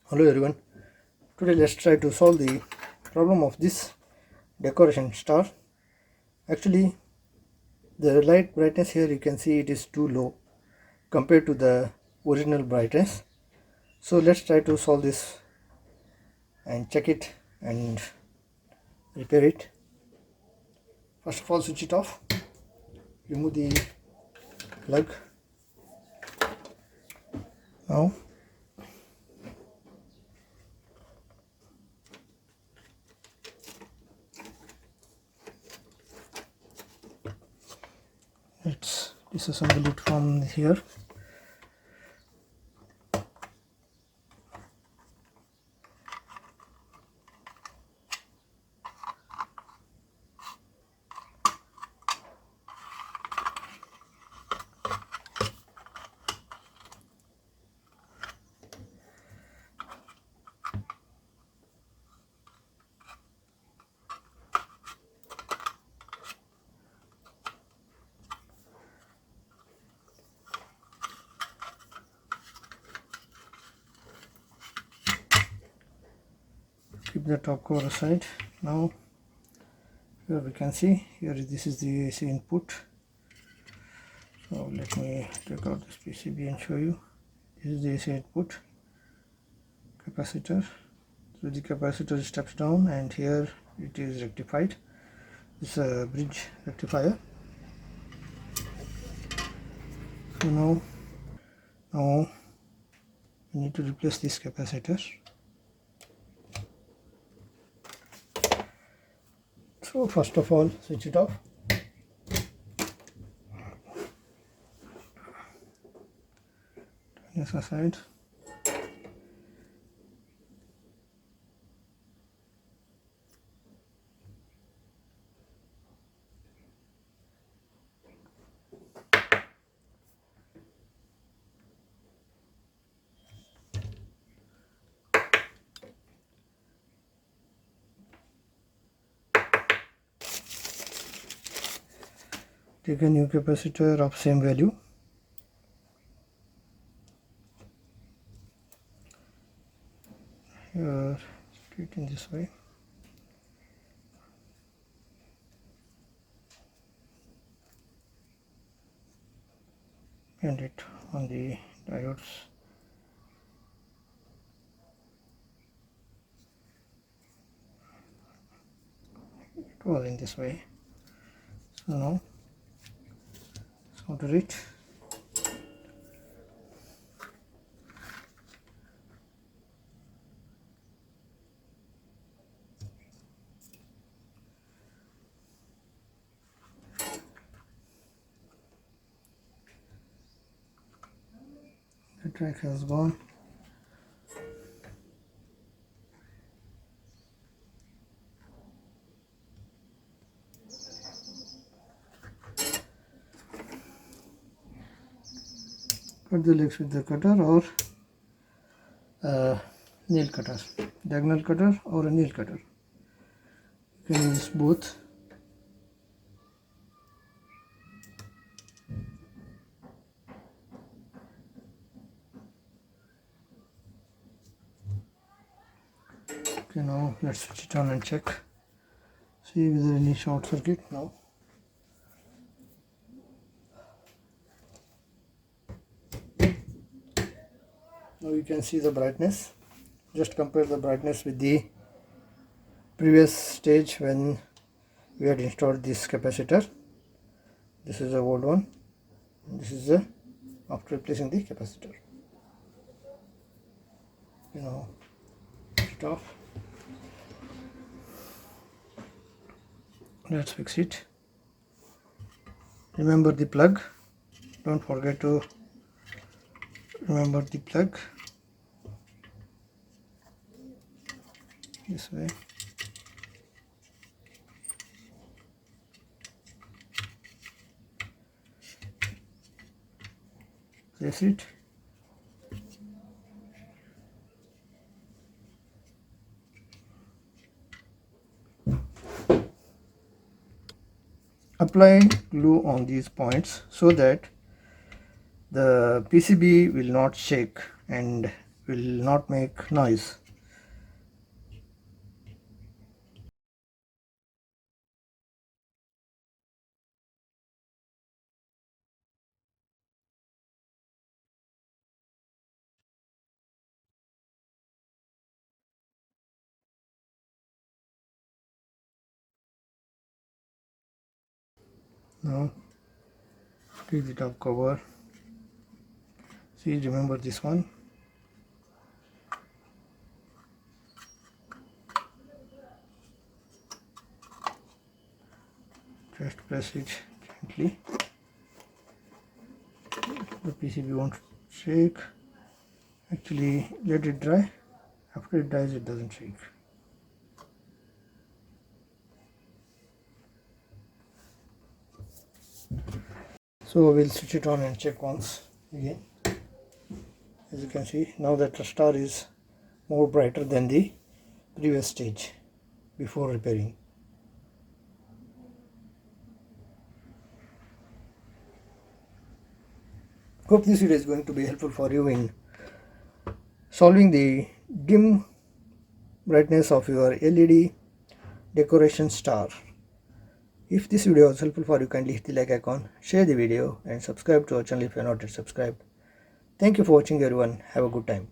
Hello everyone, today let's try to solve the problem of this decoration star. Actually, the light brightness here, you can see it is too low compared to the original brightness. So let's try to solve this and check it and repair it. First of all, switch it off, remove the plug. Now let's disassemble it from here. Keep the top cover aside. Now here we can see, here this is the AC input. So let me take out this PCB and show you. This is the AC input capacitor. So the capacitor steps down and here it is rectified. It's a bridge rectifier. So now we need to replace this capacitor. So first of all, switch it off. Turn this aside. Take a new capacitor of same value. Here, straight in this way. And it on the diodes. It was in this way. So now solder it. The track has gone. Cut the legs with the cutter or nail cutter, diagonal cutter or a nail cutter. You can use both. Okay, now let's switch it on and check. See if there is any short circuit now. Now you can see the brightness. Just compare the brightness with the previous stage when we had installed this capacitor. This is the old one. This is the after replacing the capacitor. Now switch it off. Let's fix it. Remember the plug. Don't forget to remember the plug. This way. Place it. Apply glue on these points so that the PCB will not shake and will not make noise. Now take the top cover. See, remember this one. Just press it gently. The PCB won't shake. Actually, let it dry. After it dries, it doesn't shake. So we'll switch it on and check once again. As you can see, now that the star is more brighter than the previous stage before repairing. Hope this video is going to be helpful for you in solving the dim brightness of your LED decoration star. If this video was helpful for you, kindly hit the like icon, share the video and subscribe to our channel if you are not yet subscribed. Thank you for watching everyone. Have a good time.